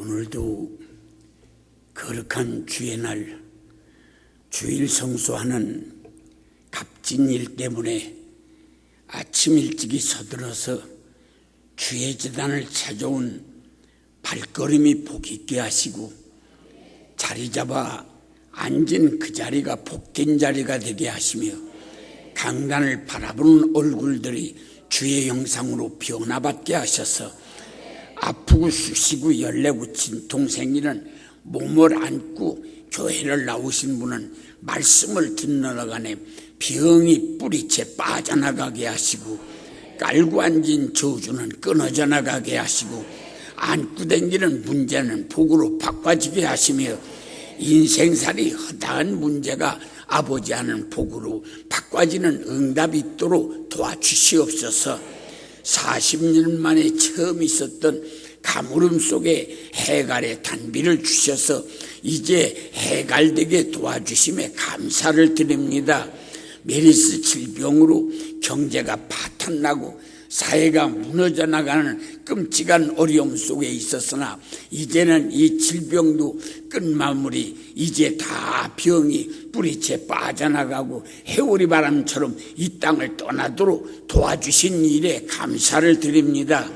오늘도 거룩한 주의 날 주일 성수하는 값진 일 때문에 아침 일찍이 서둘러서 주의 제단을 찾아온 발걸음이 복 있게 하시고 자리 잡아 앉은 그 자리가 복된 자리가 되게 하시며 강단을 바라보는 얼굴들이 주의 영상으로 변화받게 하셔서 아프고 쑤시고 열내고친 동생이는 몸을 안고 교회를 나오신 분은 말씀을 듣는어간에 병이 뿌리채 빠져나가게 하시고 깔고 앉은 저주는 끊어져 나가게 하시고 안고 댕기는 문제는 복으로 바꿔지게 하시며 인생살이 허다한 문제가 아버지 하는 복으로 바꿔지는 응답이 있도록 도와주시옵소서. 40년 만에 처음 있었던 가물음 속에 해갈의 단비를 주셔서 이제 해갈되게 도와주심에 감사를 드립니다. 메르스 질병으로 경제가 파탄나고 사회가 무너져 나가는 끔찍한 어려움 속에 있었으나 이제는 이 질병도 끝마무리, 이제 다 병이 뿌리채 빠져나가고 해오리 바람처럼 이 땅을 떠나도록 도와주신 일에 감사를 드립니다.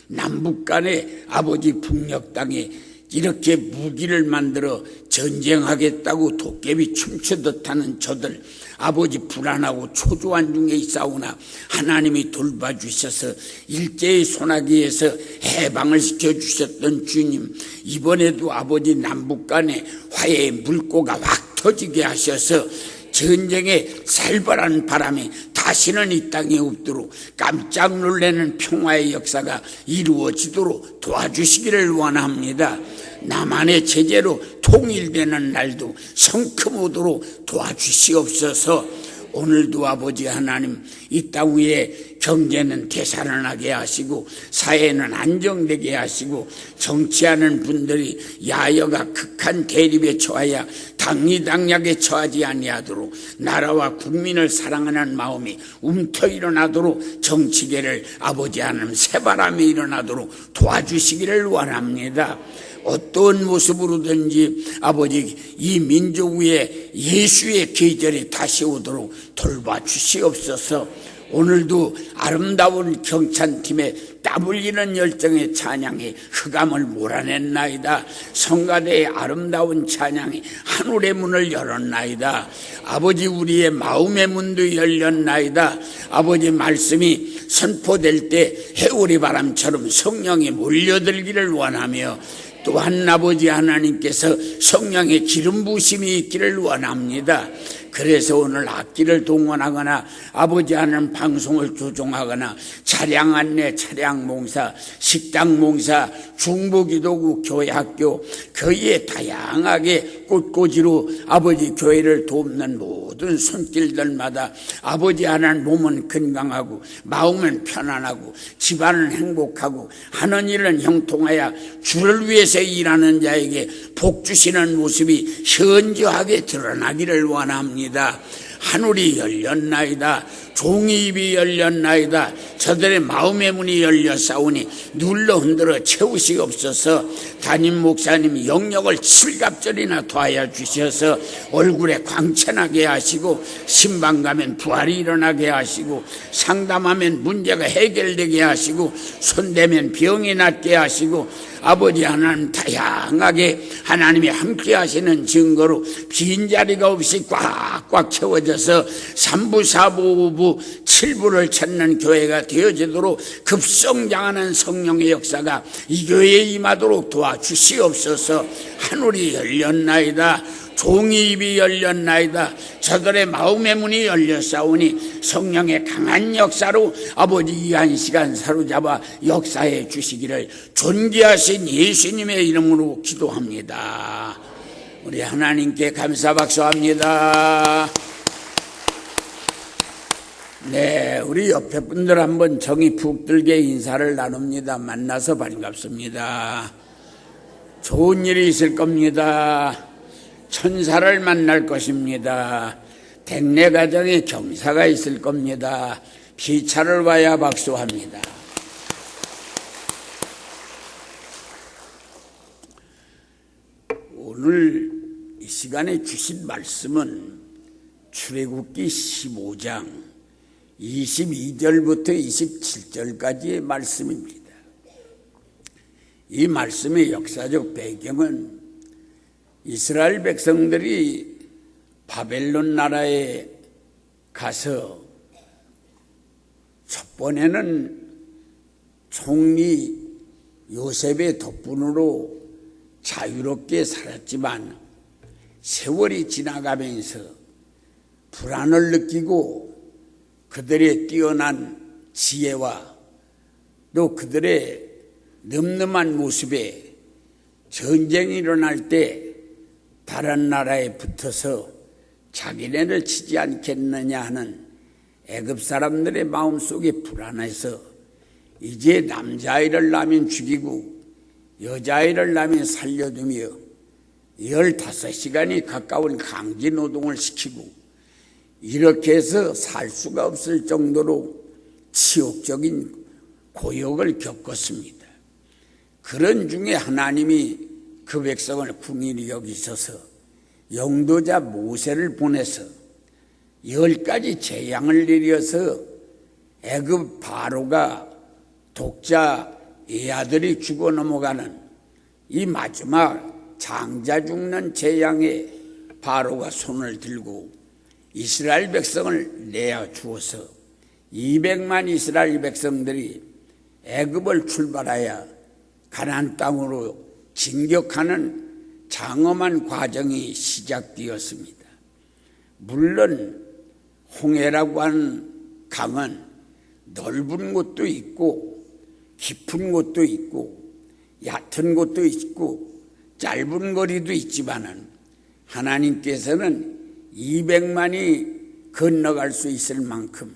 남북 간에 아버지 북녘 땅에 이렇게 무기를 만들어 전쟁하겠다고 도깨비 춤추듯 하는 저들 아버지 불안하고 초조한 중에 있사오나 하나님이 돌봐주셔서 일제의 소나기에서 해방을 시켜주셨던 주님, 이번에도 아버지 남북 간에 화해의 물꼬가 확 터지게 하셔서 전쟁의 살벌한 바람이 다시는 이 땅에 없도록 깜짝 놀라는 평화의 역사가 이루어지도록 도와주시기를 원합니다. 남한의 제재로 통일되는 날도 성큼 오도록 도와주시옵소서. 오늘도 아버지 하나님 이 땅 위에 경제는 되살아나게 하시고 사회는 안정되게 하시고 정치하는 분들이 야여가 극한 대립에 처하여 당리당략에 처하지 아니하도록 나라와 국민을 사랑하는 마음이 움터 일어나도록 정치계를 아버지 하나님 새바람이 일어나도록 도와주시기를 원합니다. 어떤 모습으로든지 아버지 이 민족 위에 예수의 계절이 다시 오도록 돌봐주시옵소서. 오늘도 아름다운 경찬팀의 땀 흘리는 열정의 찬양이 흑암을 몰아냈나이다. 성가대의 아름다운 찬양이 하늘의 문을 열었나이다. 아버지 우리의 마음의 문도 열렸나이다. 아버지 말씀이 선포될 때 해오리 바람처럼 성령이 몰려들기를 원하며 또한 아버지 하나님께서 성령의 기름 부으심이 있기를 원합니다. 그래서 오늘 악기를 동원하거나 아버지 하나님 방송을 조종하거나 차량 안내, 차량 몽사, 식당 몽사, 중보기도구, 교회 학교 거기에 다양하게 꽃꽂이로 아버지 교회를 돕는 모든 손길들마다 아버지 하나님 몸은 건강하고 마음은 편안하고 집안은 행복하고 하는 일은 형통하여 주를 위해서 일하는 자에게 복 주시는 모습이 현저하게 드러나기를 원합니다. 하늘이 열렸나이다. 종이 입이 열렸나이다. 저들의 마음의 문이 열렸사오니 눌러 흔들어 채우시옵소서. 담임 목사님 영역을 칠갑절이나 더하여 주셔서 얼굴에 광채나게 하시고 신방 가면 부활이 일어나게 하시고 상담하면 문제가 해결되게 하시고 손대면 병이 낫게 하시고 아버지 하나님 다양하게 하나님이 함께 하시는 증거로 빈자리가 없이 꽉꽉 채워져서 3부, 4부, 5부, 7부를 찾는 교회가 되어지도록 급성장하는 성령의 역사가 이 교회에 임하도록 도와주시옵소서. 하늘이 열렸나이다. 종이 입이 열렸나이다. 저들의 마음의 문이 열렸사오니 성령의 강한 역사로 아버지 이 한 시간 사로잡아 역사해 주시기를 존귀하신 예수님의 이름으로 기도합니다. 우리 하나님께 감사 박수합니다. 네, 우리 옆에 분들 한번 정이 푹 들게 인사를 나눕니다. 만나서 반갑습니다. 좋은 일이 있을 겁니다. 천사를 만날 것입니다. 백내 가정에 경사가 있을 겁니다. 피차를 봐야 박수합니다. 오늘 이 시간에 주신 말씀은 출애굽기 15장 22절부터 27절까지의 말씀입니다. 이 말씀의 역사적 배경은 이스라엘 백성들이 바벨론 나라에 가서 첫 번에는 총리 요셉의 덕분으로 자유롭게 살았지만 세월이 지나가면서 불안을 느끼고 그들의 뛰어난 지혜와 또 그들의 늠름한 모습에 전쟁이 일어날 때 다른 나라에 붙어서 자기네를 치지 않겠느냐 하는 애굽 사람들의 마음속에 불안해서 이제 남자아이를 낳으면 죽이고 여자아이를 낳으면 살려두며 15시간이 가까운 강제노동을 시키고 이렇게 해서 살 수가 없을 정도로 치욕적인 고역을 겪었습니다. 그런 중에 하나님이 그 백성을 긍휼히 여기셔서 영도자 모세를 보내서 10가지 재앙을 내려서 애굽 바로가 독자 애아들이 죽어 넘어가는 이 마지막 장자 죽는 재앙에 바로가 손을 들고 이스라엘 백성을 내어 주어서 200만 이스라엘 백성들이 애굽을 출발하여 가나안 땅으로 진격하는 장엄한 과정이 시작되었습니다. 물론 홍해라고 하는 강은 넓은 곳도 있고 깊은 곳도 있고 얕은 곳도 있고 짧은 거리도 있지만은 하나님께서는 200만이 건너갈 수 있을 만큼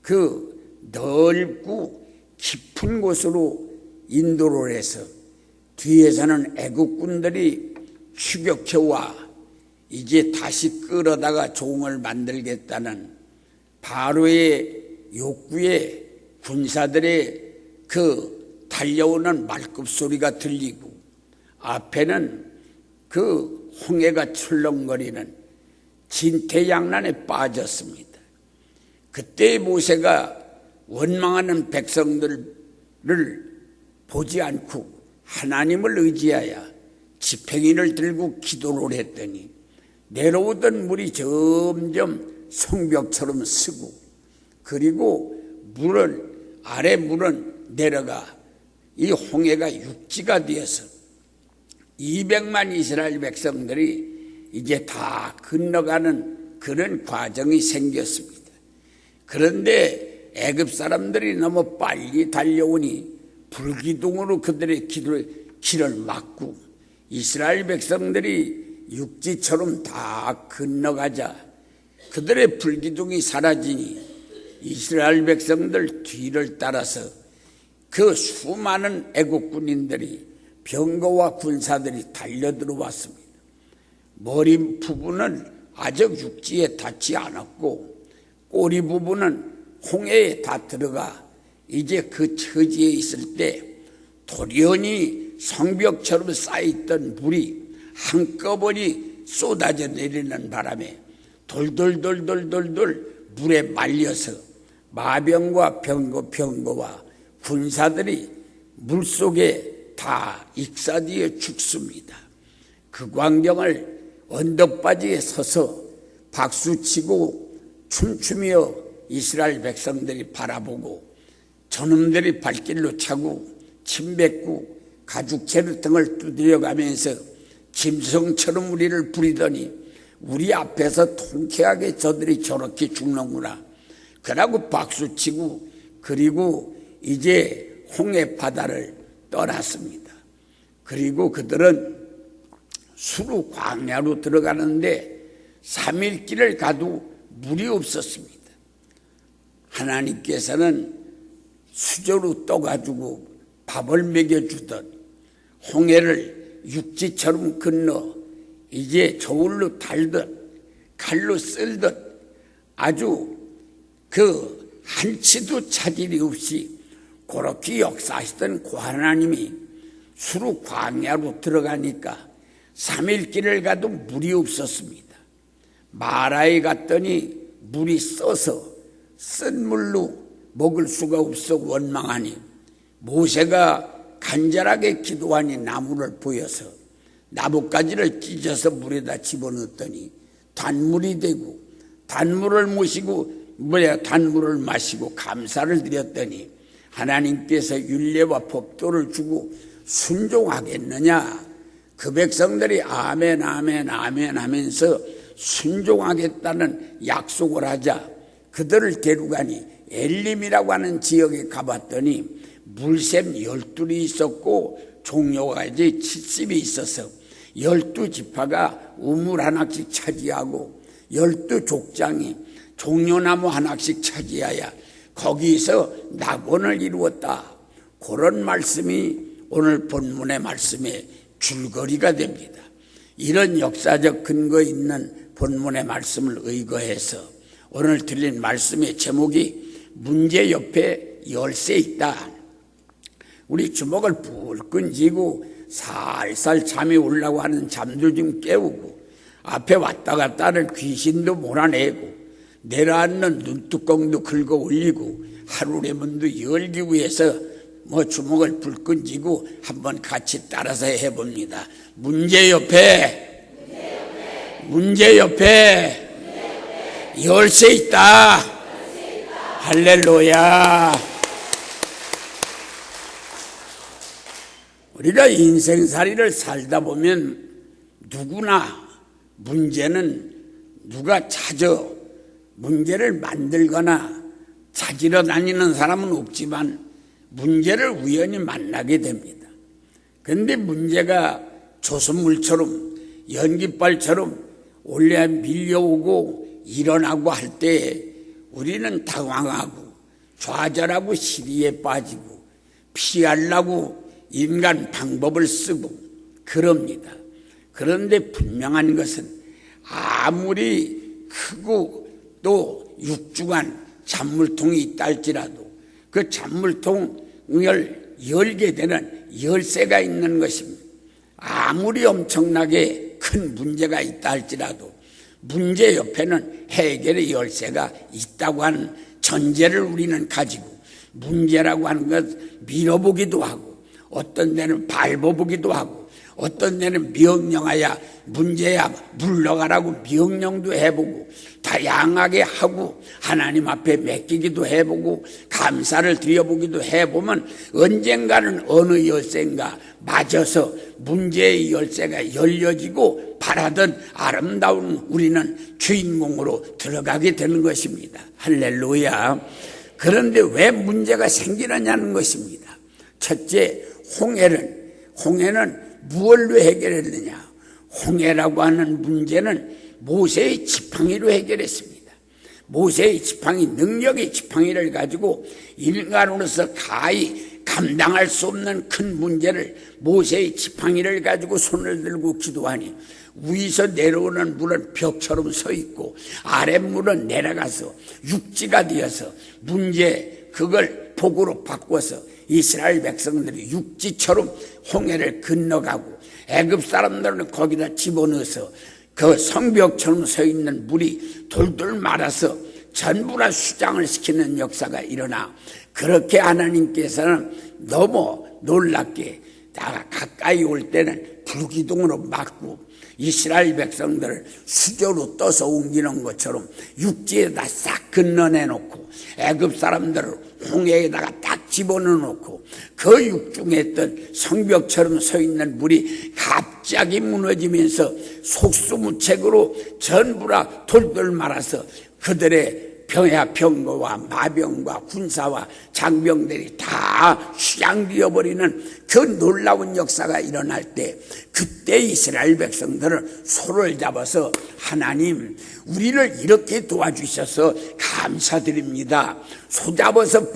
그 넓고 깊은 곳으로 인도를 해서 뒤에서는 애국군들이 추격해와 이제 다시 끌어다가 종을 만들겠다는 바로의 욕구에 군사들의 그 달려오는 말급 소리가 들리고 앞에는 그 홍해가 출렁거리는 진퇴양난에 빠졌습니다. 그때 모세가 원망하는 백성들을 보지 않고 하나님을 의지하여 지팡이를 들고 기도를 했더니 내려오던 물이 점점 성벽처럼 쓰고 그리고 아래 물은 내려가 이 홍해가 육지가 되어서 200만 이스라엘 백성들이 이제 다 건너가는 그런 과정이 생겼습니다. 그런데 애굽 사람들이 너무 빨리 달려오니 불기둥으로 그들의 길을 막고 이스라엘 백성들이 육지처럼 다 건너가자 그들의 불기둥이 사라지니 이스라엘 백성들 뒤를 따라서 그 수많은 애국 군인들이 병거와 군사들이 달려들어왔습니다. 머리 부분은 아직 육지에 닿지 않았고 꼬리 부분은 홍해에 다 들어가 이제 그 처지에 있을 때 돌연히 성벽처럼 쌓여있던 물이 한꺼번에 쏟아져 내리는 바람에 돌돌돌돌돌돌 물에 말려서 마병과 병거와 군사들이 물속에 다 익사되어 죽습니다. 그 광경을 언덕바지에 서서 박수치고 춤추며 이스라엘 백성들이 바라보고 저놈들이 발길로 차고 침뱉고 가죽채로 등을 두드려가면서 짐승처럼 우리를 부리더니 우리 앞에서 통쾌하게 저들이 저렇게 죽는구나. 그러고 박수치고 그리고 이제 홍해 바다를 떠났습니다. 그리고 그들은 수루 광야로 들어가는데 3일 길을 가도 물이 없었습니다. 하나님께서는 수저로 떠가지고 밥을 먹여주던 홍해를 육지처럼 건너 이제 저울로 달듯 칼로 쓸듯 아주 그 한치도 차질이 없이 그렇게 역사하시던 그 하나님이 수루 광야로 들어가니까 3일 길을 가도 물이 없었습니다. 마라에 갔더니 물이 써서 쓴 물로 먹을 수가 없어 원망하니 모세가 간절하게 기도하니 나무를 보여서 나뭇가지를 찢어서 물에다 집어넣었더니 단물이 되고 단물을 마시고 감사를 드렸더니 하나님께서 율례와 법도를 주고 순종하겠느냐? 그 백성들이 아멘 아멘 아멘 하면서 순종하겠다는 약속을 하자 그들을 데려가니 엘림이라고 하는 지역에 가봤더니 물샘 12이 있었고 종려가 이제 70이 있어서 12지파가 우물 하나씩 차지하고 12족장이 종려나무 하나씩 차지하여 거기서 낙원을 이루었다. 그런 말씀이 오늘 본문의 말씀의 줄거리가 됩니다. 이런 역사적 근거 있는 본문의 말씀을 의거해서 오늘 드린 말씀의 제목이 문제 옆에 열쇠 있다. 우리 주먹을 불끈 쥐고 살살 잠이 오려고 하는 잠도 좀 깨우고 앞에 왔다 갔다 하는 귀신도 몰아내고 내려앉는 눈뚜껑도 긁어 올리고 하루레문도 열기 위해서 주먹을 불끈 쥐고 한번 같이 따라서 해봅니다. 문제 옆에 열쇠 있다. 할렐루야. 우리가 인생살이를 살다 보면 누구나 문제는 누가 문제를 만들거나 찾으러 다니는 사람은 없지만 문제를 우연히 만나게 됩니다. 그런데 문제가 조선물처럼 연기발처럼 올려 밀려오고 일어나고 할 때 우리는 당황하고 좌절하고 시리에 빠지고 피하려고 인간 방법을 쓰고 그럽니다. 그런데 분명한 것은 아무리 크고 또 육중한 잔물통이 있다 할지라도 그 잔물통을 열게 되는 열쇠가 있는 것입니다. 아무리 엄청나게 큰 문제가 있다 할지라도 문제 옆에는 해결의 열쇠가 있다고 하는 전제를 우리는 가지고 문제라고 하는 것 밀어보기도 하고 어떤 데는 밟아보기도 하고 어떤 데는 명령하여 문제야 물러가라고 명령도 해보고 다양하게 하고 하나님 앞에 맡기기도 해보고 감사를 드려보기도 해보면 언젠가는 어느 열쇠인가 맞아서 문제의 열쇠가 열려지고 바라던 아름다운 우리는 주인공으로 들어가게 되는 것입니다. 할렐루야. 그런데 왜 문제가 생기느냐는 것입니다. 첫째, 홍해는 무엇로 해결했느냐? 홍해라고 하는 문제는 모세의 지팡이로 해결했습니다. 모세의 지팡이, 능력의 지팡이를 가지고 인간으로서 가히 감당할 수 없는 큰 문제를 모세의 지팡이를 가지고 손을 들고 기도하니 위에서 내려오는 물은 벽처럼 서 있고 아랫물은 내려가서 육지가 되어서 그걸 복으로 바꿔서 이스라엘 백성들이 육지처럼 홍해를 건너가고 애굽 사람들은 거기다 집어넣어서 그 성벽처럼 서 있는 물이 돌돌 말아서 전부 다 수장을 시키는 역사가 일어나 그렇게 하나님께서는 너무 놀랍게 가까이 올 때는 불기둥으로 막고 이스라엘 백성들을 수저로 떠서 옮기는 것처럼 육지에다 싹 건너내놓고 애굽 사람들을 홍해에다가 딱 집어넣어놓고 그 육중에 있던 성벽처럼 서 있는 물이 갑자기 무너지면서 속수무책으로 전부 다 돌돌 말아서 그들의 병거와 마병과 군사와 장병들이 다 수장되어버리는 그 놀라운 역사가 일어날 때 그때 이스라엘 백성들은 손을 잡아서 하나님 우리를 이렇게 도와주셔서 감사드립니다. 손잡아서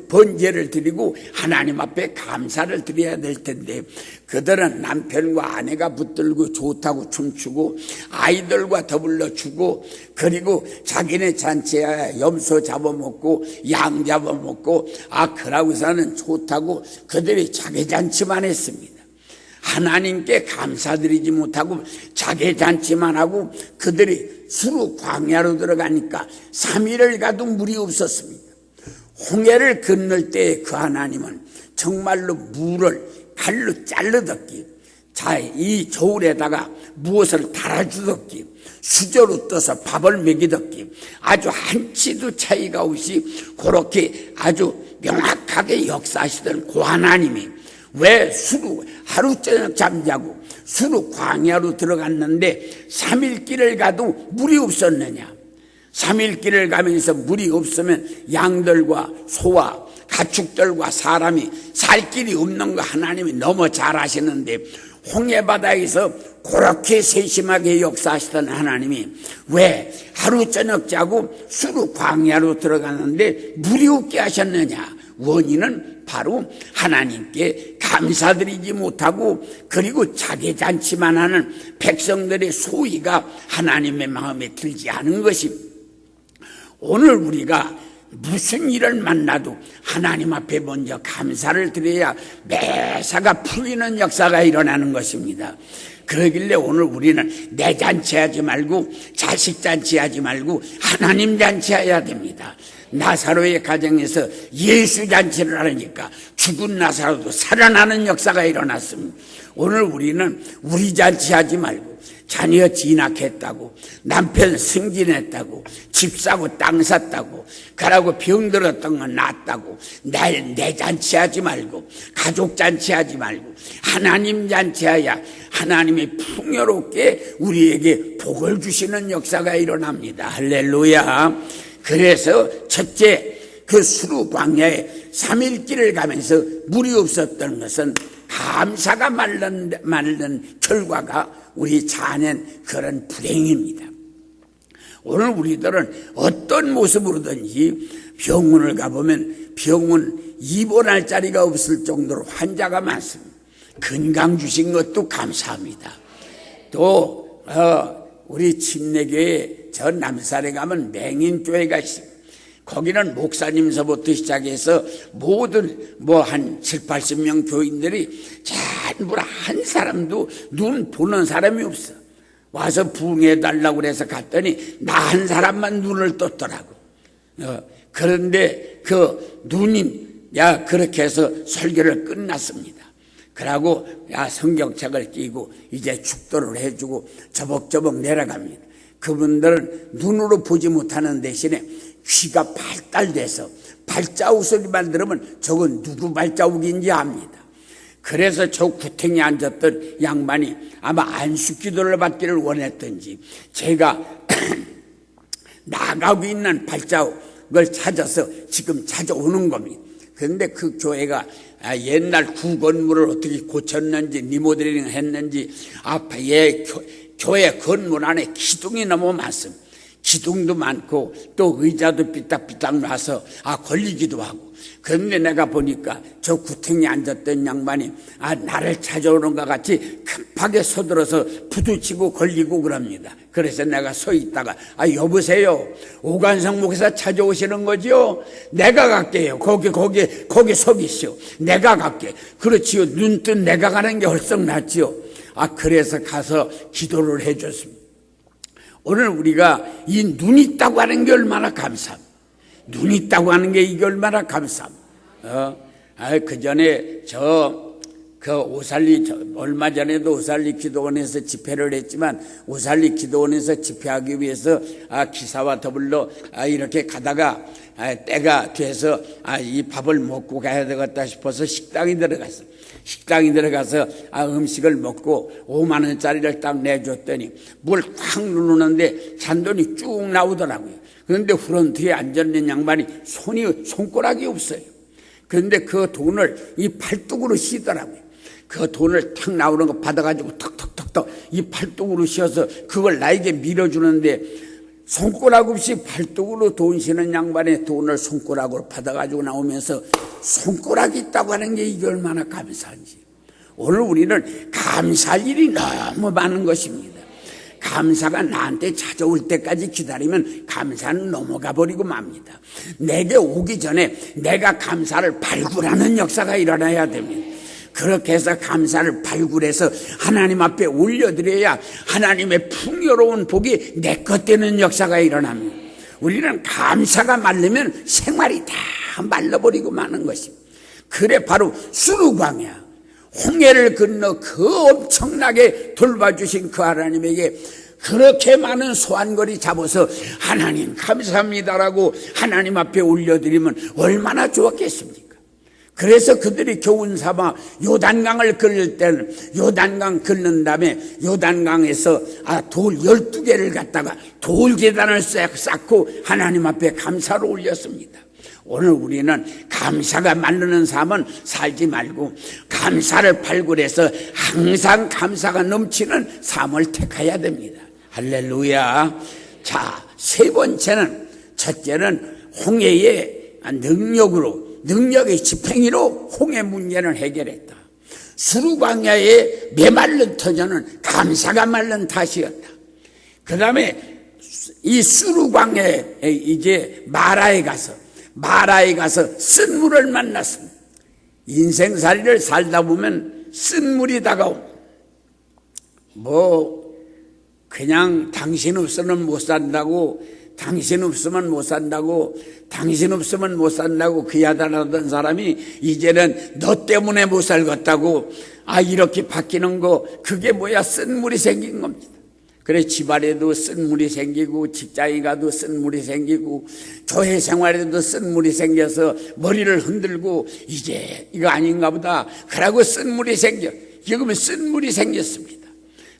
번제를 드리고 하나님 앞에 감사를 드려야 될 텐데 그들은 남편과 아내가 붙들고 좋다고 춤추고 아이들과 더불러 주고 그리고 자기네 잔치에 염소 잡아먹고 양 잡아먹고 그러고서는 좋다고 그들이 자기 잔치만 했습니다. 하나님께 감사드리지 못하고 자개잔치만 하고 그들이 수루 광야로 들어가니까 3일을 가도 물이 없었습니다. 홍해를 건널 때 그 하나님은 정말로 물을 칼로 잘르듯이 이 저울에다가 무엇을 달아주듯이 수저로 떠서 밥을 먹이듯이 아주 한치도 차이가 없이 그렇게 아주 명확하게 역사하시던 그 하나님이 왜 수루 하루 저녁 잠자고 수루 광야로 들어갔는데 3일 길을 가도 물이 없었느냐? 3일 길을 가면서 물이 없으면 양들과 소와 가축들과 사람이 살 길이 없는 거 하나님이 너무 잘 아시는데 홍해바다에서 그렇게 세심하게 역사하시던 하나님이 왜 하루 저녁 자고 수루 광야로 들어갔는데 물이 없게 하셨느냐? 원인은 바로 하나님께 감사드리지 못하고 그리고 자개잔치만 하는 백성들의 소위가 하나님의 마음에 들지 않은 것입니다. 오늘 우리가 무슨 일을 만나도 하나님 앞에 먼저 감사를 드려야 매사가 풀리는 역사가 일어나는 것입니다. 그러길래 오늘 우리는 내 잔치하지 말고 자식 잔치하지 말고 하나님 잔치해야 됩니다. 나사로의 가정에서 예수 잔치를 하니까 죽은 나사로도 살아나는 역사가 일어났습니다. 오늘 우리는 우리 잔치하지 말고 자녀 진학했다고 남편 승진했다고 집 사고 땅 샀다고 그러고 병들었던 건 낫다고 내 잔치하지 말고 가족 잔치하지 말고 하나님 잔치하야 하나님이 풍요롭게 우리에게 복을 주시는 역사가 일어납니다. 할렐루야. 그래서 첫째 그 수루 광야에 3일 길을 가면서 물이 없었던 것은 감사가 마른 결과가 우리 자는 그런 불행입니다. 오늘 우리들은 어떤 모습으로든지 병원을 가보면 병원 입원할 자리가 없을 정도로 환자가 많습니다. 건강 주신 것도 감사합니다. 또 우리 침례교회 저 남산에 가면 맹인교회가 있습니다. 거기는 목사님서부터 시작해서 모든 한 7, 80명 교인들이 전부 한 사람도 눈 보는 사람이 없어. 와서 부흥해달라고 그래서 갔더니 나 한 사람만 눈을 떴더라고. 그런데 그 눈이 그렇게 해서 설교를 끝났습니다. 그러고 성경책을 끼고 이제 축도를 해주고 저벅저벅 내려갑니다. 그분들은 눈으로 보지 못하는 대신에 귀가 발달돼서 발자국 소리만 들으면 저건 누구 발자국인지 압니다. 그래서 저 구탱이에 앉았던 양반이 아마 안식기도를 받기를 원했던지 제가 나가고 있는 발자국을 찾아서 지금 찾아오는 겁니다. 그런데 그 교회가 옛날 구건물을 어떻게 고쳤는지 리모델링 했는지 앞에 교회 건물 안에 기둥이 너무 많습니다. 기둥도 많고 또 의자도 삐딱삐딱 놔서 걸리기도 하고. 그런데 내가 보니까 저 구탱이에 앉았던 양반이 나를 찾아오는 것 같이 급하게 서들어서 부딪히고 걸리고 그럽니다. 그래서 내가 서 있다가 여보세요, 오관성 목사 찾아오시는 거지요? 내가 갈게요. 거기 서 계시오. 내가 갈게. 그렇지요. 눈 뜬 내가 가는 게 훨씬 낫지요. 그래서 가서 기도를 해줬습니다. 오늘 우리가 이 눈 있다고 하는 게 얼마나 감사합니다. 눈 있다고 하는 게 이게 얼마나 감사합니다. 그 전에 얼마 전에도 오살리 기도원에서 집회를 했지만 오살리 기도원에서 집회하기 위해서 기사와 더불어 이렇게 가다가 때가 돼서 이 밥을 먹고 가야 되겠다 싶어서 식당에 들어가서 음식을 먹고 5만 원짜리를 딱 내줬더니 뭘 꽉 누르는데 잔돈이 쭉 나오더라고요. 그런데 프런트에 앉아있는 양반이 손가락이 없어요. 그런데 그 돈을 이 팔뚝으로 씌더라고요. 그 돈을 탁 나오는 거 받아가지고 턱턱턱턱 이 팔뚝으로 씌어서 그걸 나에게 밀어주는데 손가락 없이 팔뚝으로 돈 씌는 양반의 돈을 손가락으로 받아가지고 나오면서 손가락이 있다고 하는 게 이게 얼마나 감사한지. 오늘 우리는 감사할 일이 너무 많은 것입니다. 감사가 나한테 찾아올 때까지 기다리면 감사는 넘어가 버리고 맙니다. 내게 오기 전에 내가 감사를 발굴하는 역사가 일어나야 됩니다. 그렇게 해서 감사를 발굴해서 하나님 앞에 올려드려야 하나님의 풍요로운 복이 내 것 되는 역사가 일어납니다. 우리는 감사가 마르면 생활이 다 말라버리고 마는 것입니다. 그래 바로 수르광야, 홍해를 건너 그 엄청나게 돌봐주신 그 하나님에게 그렇게 많은 소환거리 잡아서 하나님 감사합니다라고 하나님 앞에 올려드리면 얼마나 좋았겠습니까? 그래서 그들이 교훈 삼아 요단강을 걸을 때는 요단강 걸는 다음에 요단강에서 돌 12개를 갖다가 돌계단을 쌓고 하나님 앞에 감사를 올렸습니다. 오늘 우리는 감사가 마르는 삶은 살지 말고 감사를 발굴해서 항상 감사가 넘치는 삶을 택해야 됩니다. 할렐루야. 자, 세 번째는, 첫째는 홍해의 능력의 집행이로 홍해 문제를 해결했다. 수르광야의 메말른 터전은 감사가 마른 탓이었다. 그 다음에 이 수르광야에 이제 마라에 가서 쓴 물을 만났습니다. 인생살이를 살다 보면 쓴 물이 다가옵니다. 그냥 당신 없으면 못 산다고, 당신 없으면 못 산다고 그 야단하던 사람이 이제는 너 때문에 못 살겠다고 이렇게 바뀌는 거, 그게 뭐야? 쓴 물이 생긴 겁니다. 그래 집안에도 쓴 물이 생기고 직장에 가도 쓴 물이 생기고 교회 생활에도 쓴 물이 생겨서 머리를 흔들고 이제 이거 아닌가 보다 그러고 쓴 물이 지금은 쓴 물이 생겼습니다.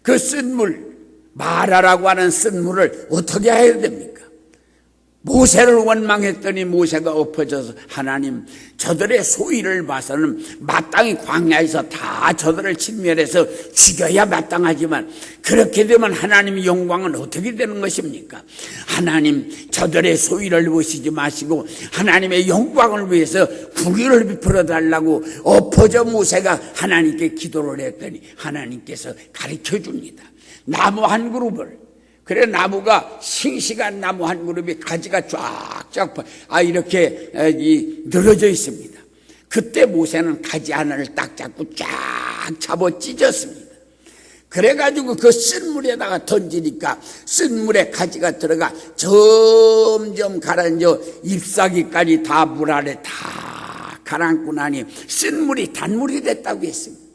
그 쓴 물, 마라라고 하는 쓴 물을 어떻게 해야 됩니까? 모세를 원망했더니 모세가 엎어져서 하나님 저들의 소위를 봐서는 마땅히 광야에서 다 저들을 진멸해서 죽여야 마땅하지만 그렇게 되면 하나님의 영광은 어떻게 되는 것입니까? 하나님 저들의 소위를 보시지 마시고 하나님의 영광을 위해서 구유를 베풀어 달라고 엎어져 모세가 하나님께 기도를 했더니 하나님께서 가르쳐 줍니다. 나무 한 그룹을, 그래 나무가 싱싱한 나무 한 그룹이 가지가 쫙쫙 이렇게 늘어져 있습니다. 그때 모세는 가지 하나를 딱 잡고 쫙 잡아 찢었습니다. 그래가지고 그 쓴 물에다가 던지니까 쓴 물에 가지가 들어가 점점 가라앉아 잎사귀까지 다 물 아래 다 가라앉고 나니 쓴 물이 단물이 됐다고 했습니다.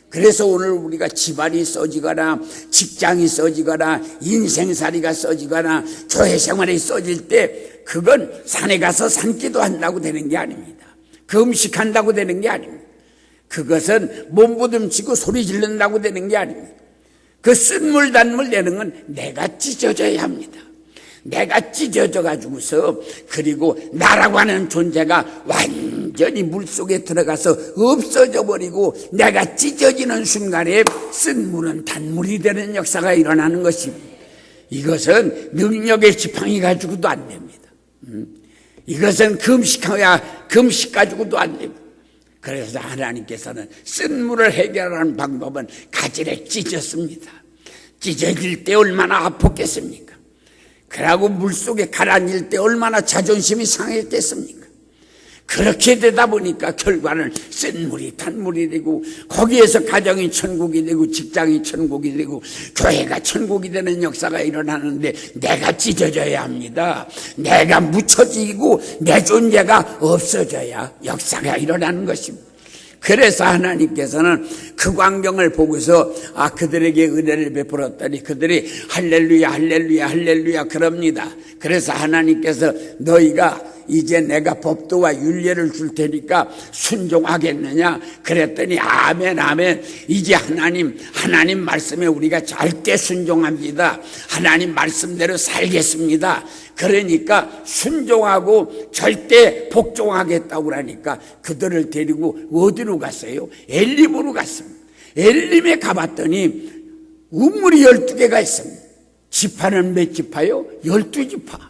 그래서 오늘 우리가 집안이 써지거나 직장이 써지거나 인생살이가 써지거나 교회 생활이 써질 때 그건 산에 가서 산기도 한다고 되는 게 아닙니다. 금식한다고 되는 게 아닙니다. 그것은 몸부림치고 소리 지른다고 되는 게 아닙니다. 그 쓴물 단물 되는 건 내가 찢어져야 합니다. 내가 찢어져 가지고서 그리고 나라고 하는 존재가 완전히 물속에 들어가서 없어져 버리고 내가 찢어지는 순간에 쓴 물은 단물이 되는 역사가 일어나는 것입니다. 이것은 능력의 지팡이 가지고도 안 됩니다. 이것은 금식 가지고도 안 됩니다. 그래서 하나님께서는 쓴 물을 해결하는 방법은 가지를 찢었습니다. 찢어질 때 얼마나 아팠겠습니까? 그러고 물속에 가라앉을 때 얼마나 자존심이 상했겠습니까? 그렇게 되다 보니까 결과는 쓴 물이 단물이 되고 거기에서 가정이 천국이 되고 직장이 천국이 되고 교회가 천국이 되는 역사가 일어나는데 내가 찢어져야 합니다. 내가 묻혀지고 내 존재가 없어져야 역사가 일어나는 것입니다. 그래서 하나님께서는 그 광경을 보고서 그들에게 은혜를 베풀었더니 그들이 할렐루야 할렐루야 할렐루야 그럽니다. 그래서 하나님께서 너희가 이제 내가 법도와 율례를 줄 테니까 순종하겠느냐 그랬더니 아멘 아멘. 이제 하나님 말씀에 우리가 절대 순종합니다. 하나님 말씀대로 살겠습니다. 그러니까 순종하고 절대 복종하겠다고 그러니까 그들을 데리고 어디로 갔어요? 엘림으로 갔습니다. 엘림에 가봤더니 우물이 12개가 있습니다. 지파는 몇 지파요? 12지파.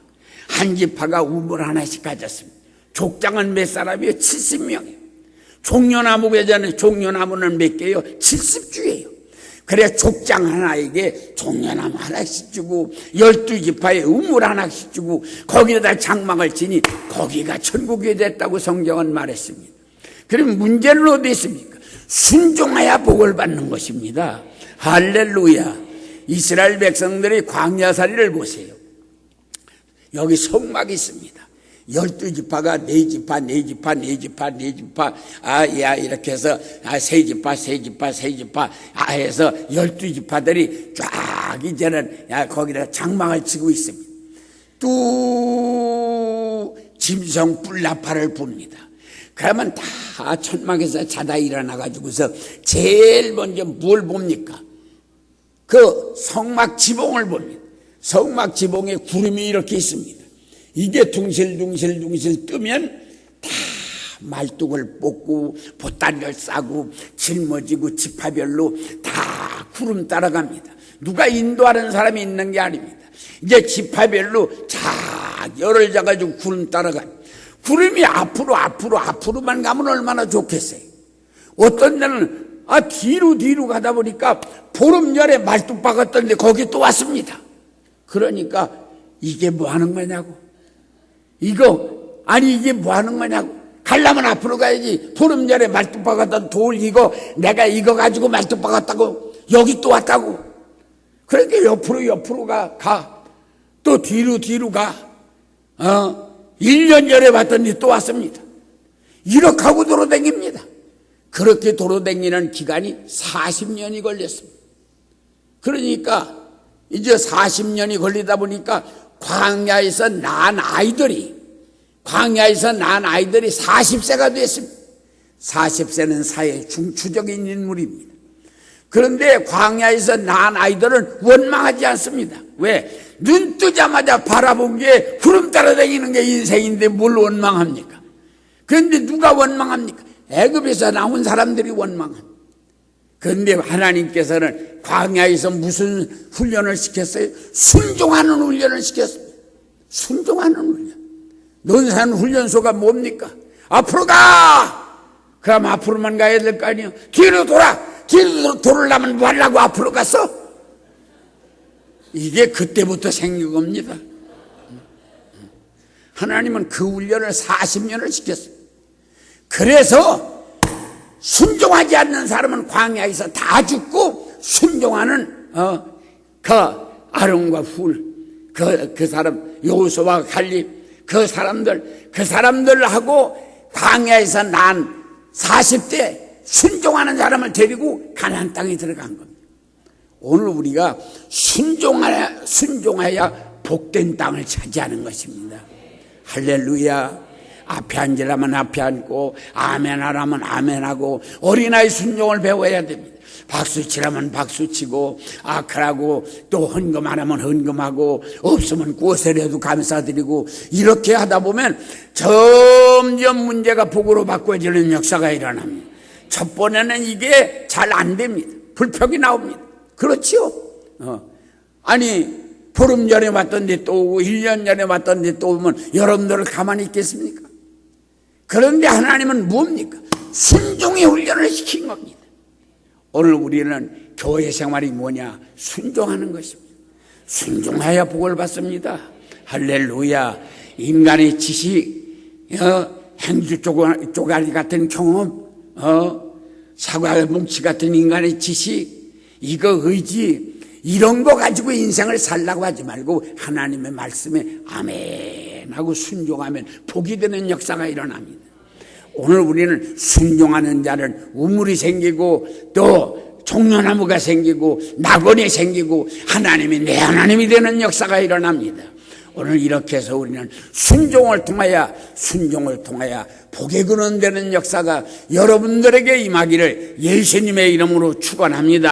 한 지파가 우물 하나씩 가졌습니다. 족장은 몇 사람이요? 70명이에요. 종려나무는 몇 개요? 70주예요. 그래 족장 하나에게 종려나무 하나씩 주고 12지파에 우물 하나씩 주고 거기에다 장막을 치니 거기가 천국이 됐다고 성경은 말했습니다. 그럼 문제는 어디 있습니까? 순종해야 복을 받는 것입니다. 할렐루야. 이스라엘 백성들의 광야살이를 보세요. 여기 성막이 있습니다. 12지파가 4지파, 4지파, 4지파, 4지파, 이렇게 해서, 3지파, 3지파, 3지파, 해서 12지파들이 쫙 이제는, 거기다 장막을 치고 있습니다. 또, 짐승 뿔나파를 붑니다. 그러면 다 천막에서 자다 일어나가지고서 제일 먼저 뭘 봅니까? 그 성막 지붕을 봅니다. 성막 지붕에 구름이 이렇게 있습니다. 이게 둥실둥실 뜨면 다 말뚝을 뽑고 보따리를 싸고 짊어지고 지파별로 다 구름 따라갑니다. 누가 인도하는 사람이 있는 게 아닙니다. 이제 지파별로 쫙 열을 잡아가지고 구름 따라가요. 구름이 앞으로만 가면 얼마나 좋겠어요. 어떤 데는 뒤로 가다 보니까 보름열에 말뚝 박았던데 거기 또 왔습니다. 그러니까 이게 뭐 하는 거냐고. 이게 뭐 하는 거냐고. 가려면 앞으로 가야지. 보름열에 말뚝 박았던 돌 내가 이거 가지고 말뚝 박았다고. 여기 또 왔다고. 그러니까 옆으로 가. 또 뒤로 가. 1년 전에 왔더니 또 왔습니다. 이렇게 하고 돌아다닙니다. 그렇게 돌아다니는 기간이 40년이 걸렸습니다. 그러니까 이제 40년이 걸리다 보니까 광야에서 낳은 아이들이 40세가 됐습니다. 40세는 사회의 중추적인 인물입니다. 그런데 광야에서 낳은 아이들은 원망하지 않습니다. 왜? 눈 뜨자마자 바라본 게 구름 따라다니는 게 인생인데 뭘 원망합니까? 그런데 누가 원망합니까? 애굽에서 나온 사람들이 원망합니다. 그런데 하나님께서는 광야에서 무슨 훈련을 시켰어요? 순종하는 훈련을 시켰습니다. 순종하는 훈련. 논산 훈련소가 뭡니까? 앞으로 가! 그럼 앞으로만 가야 될 거 아니에요? 뒤로 돌으려면 뭐 하려고 앞으로 갔어? 이게 그때부터 생긴 겁니다. 하나님은 그 훈련을 40년을 시켰어요. 그래서 순종하지 않는 사람은 광야에서 다 죽고 순종하는 그 아론과 훌, 그 사람 여호수아와 갈렙, 그 사람들하고 광야에서 난 40대 순종하는 사람을 데리고 가나안 땅에 들어간 겁니다. 오늘 우리가 순종해야 복된 땅을 차지하는 것입니다. 할렐루야. 앞에 앉으라면 앞에 앉고 아멘하라면 아멘하고 어린아이 순종을 배워야 됩니다. 박수치라면 박수치고 그러고 또 헌금하라면 헌금하고 없으면 꼬세라도 감사드리고 이렇게 하다 보면 점점 문제가 복으로 바꿔지는 역사가 일어납니다. 첫 번에는 이게 잘 안 됩니다. 불평이 나옵니다. 그렇지요? 보름 전에 왔던데 또 오고 1년 전에 왔던데 또 오면 여러분들을 가만히 있겠습니까? 그런데 하나님은 뭡니까? 순종의 훈련을 시킨 겁니다. 오늘 우리는 교회 생활이 뭐냐? 순종하는 것입니다. 순종해야 복을 받습니다. 할렐루야. 인간의 지식, 행주 쪼가리 같은 경험, 사과 뭉치 같은 인간의 지식, 이거 의지, 이런 거 가지고 인생을 살라고 하지 말고 하나님의 말씀에 아멘 하고 순종하면 복이 되는 역사가 일어납니다. 오늘 우리는 순종하는 자는 우물이 생기고 또 종려나무가 생기고 낙원이 생기고 하나님이 내 하나님이 되는 역사가 일어납니다. 오늘 이렇게 해서 우리는 순종을 통하여 복의 근원 되는 역사가 여러분들에게 임하기를 예수님의 이름으로 축원합니다.